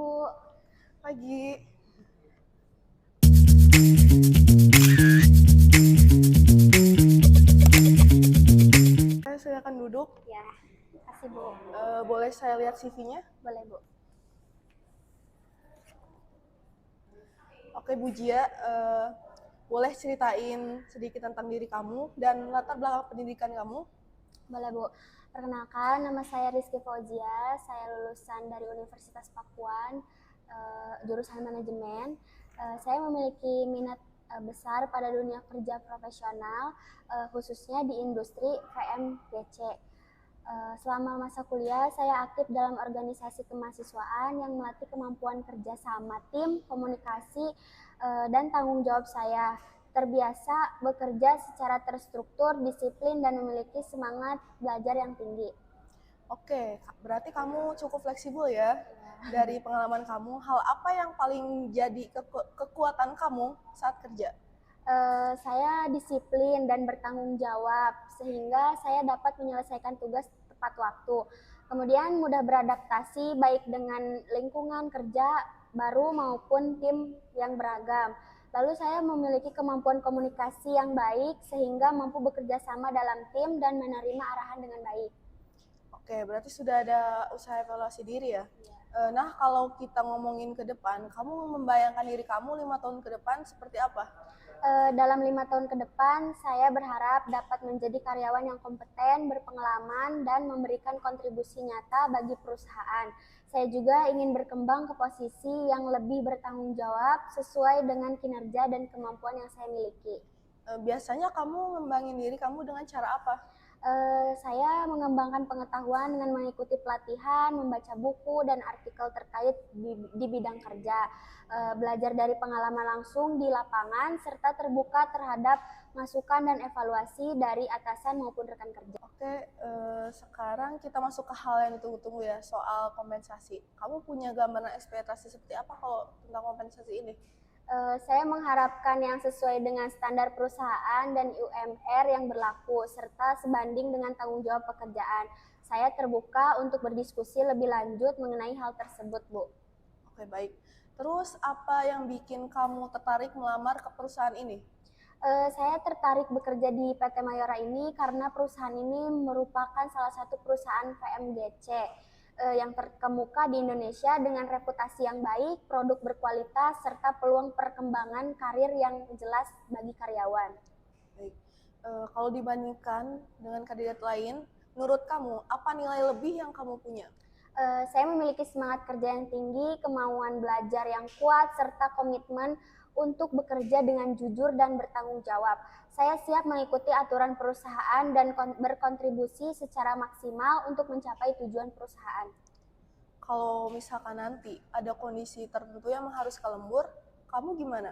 Bu. Pagi. Silakan duduk. Ya, kasih Bu. Boleh saya lihat CV-nya? Boleh Bu. Oke Bu Jia, boleh ceritain sedikit tentang diri kamu dan latar belakang pendidikan kamu? Boleh Bu. Perkenalkan, nama saya Rizky Fauzia. Saya lulusan dari Universitas Pakuan, jurusan manajemen. Saya memiliki minat besar pada dunia kerja profesional, khususnya di industri VMGC. Selama masa kuliah, saya aktif dalam organisasi kemahasiswaan yang melatih kemampuan kerja sama tim, komunikasi, dan tanggung jawab saya. Terbiasa bekerja secara terstruktur, disiplin, dan memiliki semangat belajar yang tinggi. Oke, berarti kamu cukup fleksibel ya. Dari pengalaman kamu, hal apa yang paling jadi kekuatan kamu saat kerja? Saya disiplin dan bertanggung jawab, sehingga saya dapat menyelesaikan tugas tepat waktu. Kemudian mudah beradaptasi baik dengan lingkungan kerja baru maupun tim yang beragam. Lalu saya memiliki kemampuan komunikasi yang baik sehingga mampu bekerja sama dalam tim dan menerima arahan dengan baik. Oke, berarti sudah ada usaha evaluasi diri ya? Nah, kalau kita ngomongin ke depan, kamu membayangkan diri kamu 5 tahun ke depan seperti apa? Dalam 5 tahun ke depan, saya berharap dapat menjadi karyawan yang kompeten, berpengalaman, dan memberikan kontribusi nyata bagi perusahaan. Saya juga ingin berkembang ke posisi yang lebih bertanggung jawab sesuai dengan kinerja dan kemampuan yang saya miliki. Biasanya kamu ngembangin diri kamu dengan cara apa? Saya mengembangkan pengetahuan dengan mengikuti pelatihan, membaca buku dan artikel terkait di bidang kerja, belajar dari pengalaman langsung di lapangan, serta terbuka terhadap masukan dan evaluasi dari atasan maupun rekan kerja. Oke, sekarang kita masuk ke hal yang ditunggu-tunggu ya, soal kompensasi. Kamu punya gambaran ekspektasi seperti apa kalau tentang kompensasi ini? Saya mengharapkan yang sesuai dengan standar perusahaan dan UMR yang berlaku, serta sebanding dengan tanggung jawab pekerjaan. Saya terbuka untuk berdiskusi lebih lanjut mengenai hal tersebut, Bu. Oke, baik. Terus apa yang bikin kamu tertarik melamar ke perusahaan ini? Saya tertarik bekerja di PT Mayora ini karena perusahaan ini merupakan salah satu perusahaan VMGC yang terkemuka di Indonesia dengan reputasi yang baik, produk berkualitas, serta peluang perkembangan karir yang jelas bagi karyawan. Baik. Kalau dibandingkan dengan kandidat lain, menurut kamu apa nilai lebih yang kamu punya? Saya memiliki semangat kerja yang tinggi, kemauan belajar yang kuat, serta komitmen untuk bekerja dengan jujur dan bertanggung jawab. Saya siap mengikuti aturan perusahaan dan berkontribusi secara maksimal untuk mencapai tujuan perusahaan. Kalau misalkan nanti ada kondisi tertentu yang mengharuskan lembur, kamu gimana?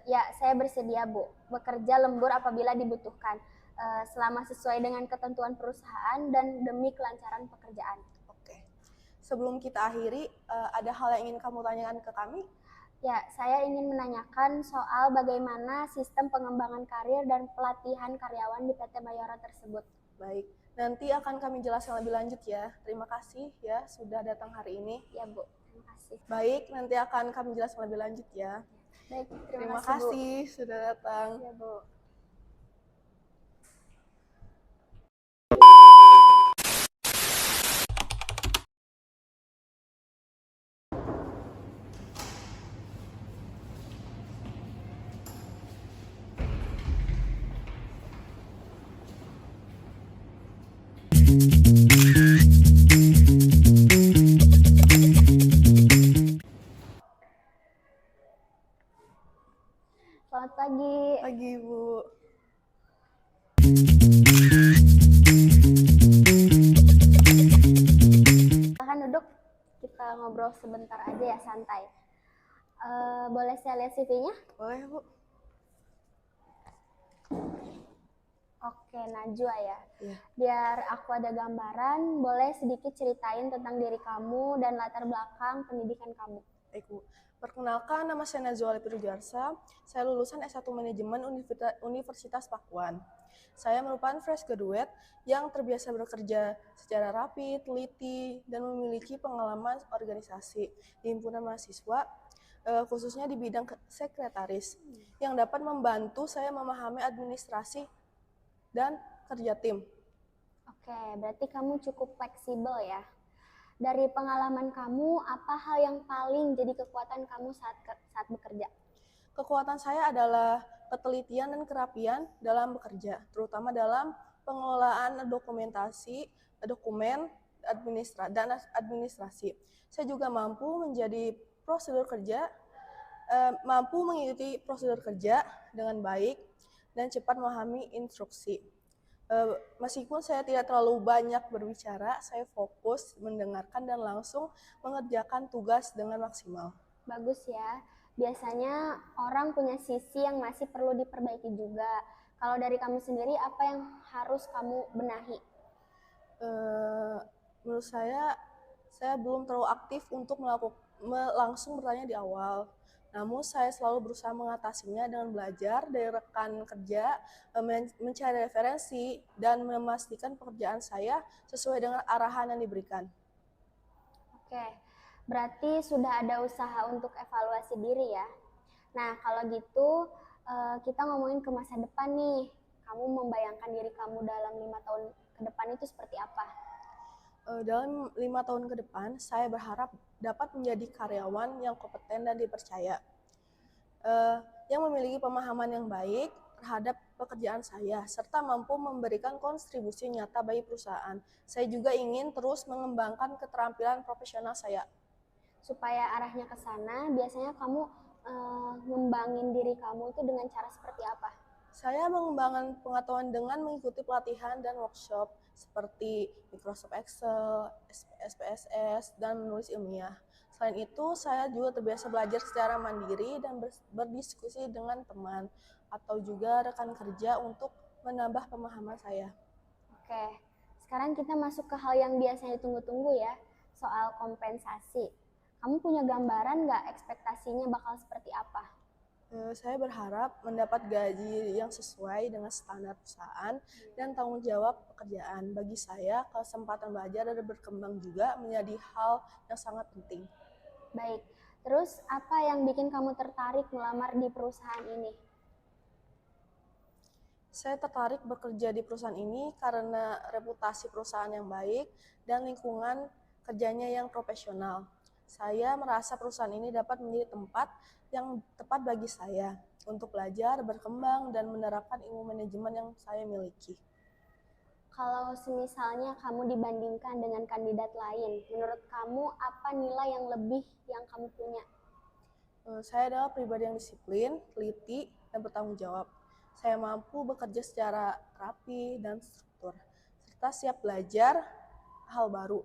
Ya, saya bersedia, Bu, bekerja lembur apabila dibutuhkan, selama sesuai dengan ketentuan perusahaan dan demi kelancaran pekerjaan. Oke. Sebelum kita akhiri, ada hal yang ingin kamu tanyakan ke kami? Ya, saya ingin menanyakan soal bagaimana sistem pengembangan karir dan pelatihan karyawan di PT Mayora tersebut. Baik, nanti akan kami jelaskan lebih lanjut ya. Terima kasih ya sudah datang hari ini. Ya, Bu, terima kasih. Baik, nanti akan kami jelaskan lebih lanjut ya. Baik, Terima kasih, kasih sudah datang. Bu. Ya, Bu. Selamat pagi. Pagi, Bu. Silahkan duduk, kita ngobrol sebentar aja ya, santai. Boleh saya lihat CV-nya? Boleh, Bu. Oke, Najwa ya. Iya. Biar aku ada gambaran, boleh sedikit ceritain tentang diri kamu dan latar belakang pendidikan kamu. Baik, Bu. Perkenalkan, nama saya Nazwa Pirujarsa. Saya lulusan S1 Manajemen Universitas Pakuan. Saya merupakan fresh graduate yang terbiasa bekerja secara rapi, teliti, dan memiliki pengalaman organisasi di himpunan mahasiswa, khususnya di bidang sekretaris, yang dapat membantu saya memahami administrasi dan kerja tim. Oke, berarti kamu cukup fleksibel ya. Dari pengalaman kamu, apa hal yang paling jadi kekuatan kamu saat bekerja? Kekuatan saya adalah ketelitian dan kerapian dalam bekerja, terutama dalam pengelolaan dokumen, dan administrasi. Saya juga mampu mengikuti prosedur kerja dengan baik dan cepat memahami instruksi. Meskipun saya tidak terlalu banyak berbicara, saya fokus mendengarkan dan langsung mengerjakan tugas dengan maksimal. Bagus ya. Biasanya orang punya sisi yang masih perlu diperbaiki juga. Kalau dari kamu sendiri, apa yang harus kamu benahi? Menurut saya belum terlalu aktif untuk langsung bertanya di awal. Namun saya selalu berusaha mengatasinya dengan belajar dari rekan kerja, mencari referensi, dan memastikan pekerjaan saya sesuai dengan arahan yang diberikan. Oke, berarti sudah ada usaha untuk evaluasi diri ya. Nah, kalau gitu kita ngomongin ke masa depan nih. Kamu membayangkan diri kamu dalam 5 tahun ke depan itu seperti apa? Dalam 5 tahun ke depan, saya berharap dapat menjadi karyawan yang kompeten dan dipercaya, yang memiliki pemahaman yang baik terhadap pekerjaan saya, serta mampu memberikan kontribusi nyata bagi perusahaan. Saya juga ingin terus mengembangkan keterampilan profesional saya. Supaya arahnya ke sana, biasanya kamu ngembangin diri kamu itu dengan cara seperti apa? Saya mengembangkan pengetahuan dengan mengikuti pelatihan dan workshop seperti Microsoft Excel, SPSS, dan menulis ilmiah. Selain itu, saya juga terbiasa belajar secara mandiri dan berdiskusi dengan teman atau juga rekan kerja untuk menambah pemahaman saya. Oke, sekarang kita masuk ke hal yang biasanya ditunggu-tunggu ya, soal kompensasi. Kamu punya gambaran nggak ekspektasinya bakal seperti apa? Saya berharap mendapat gaji yang sesuai dengan standar perusahaan dan tanggung jawab pekerjaan. Bagi saya, kesempatan belajar dan berkembang juga menjadi hal yang sangat penting. Baik, terus apa yang bikin kamu tertarik melamar di perusahaan ini? Saya tertarik bekerja di perusahaan ini karena reputasi perusahaan yang baik dan lingkungan kerjanya yang profesional. Saya merasa perusahaan ini dapat menjadi tempat yang tepat bagi saya untuk belajar, berkembang, dan menerapkan ilmu manajemen yang saya miliki. Kalau semisalnya kamu dibandingkan dengan kandidat lain, menurut kamu apa nilai yang lebih yang kamu punya? Saya adalah pribadi yang disiplin, teliti, dan bertanggung jawab. Saya mampu bekerja secara rapi dan struktur, serta siap belajar hal baru.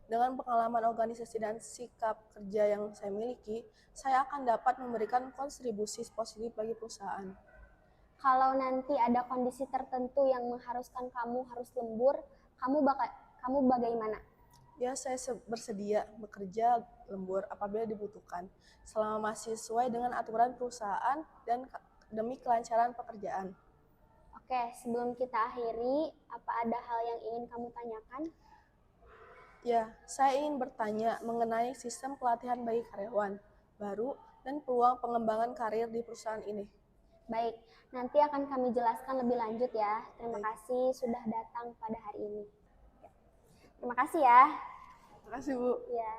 Dengan pengalaman organisasi dan sikap kerja yang saya miliki, saya akan dapat memberikan kontribusi positif bagi perusahaan. Kalau nanti ada kondisi tertentu yang mengharuskan kamu harus lembur, kamu bagaimana? Ya, saya bersedia bekerja lembur apabila dibutuhkan, selama masih sesuai dengan aturan perusahaan dan demi kelancaran pekerjaan. Oke, sebelum kita akhiri, apa ada hal yang ingin kamu tanyakan? Ya, saya ingin bertanya mengenai sistem pelatihan bagi karyawan baru dan peluang pengembangan karir di perusahaan ini. Baik, nanti akan kami jelaskan lebih lanjut ya. Terima kasih sudah datang pada hari ini. Terima kasih ya. Terima kasih, Bu. Ya.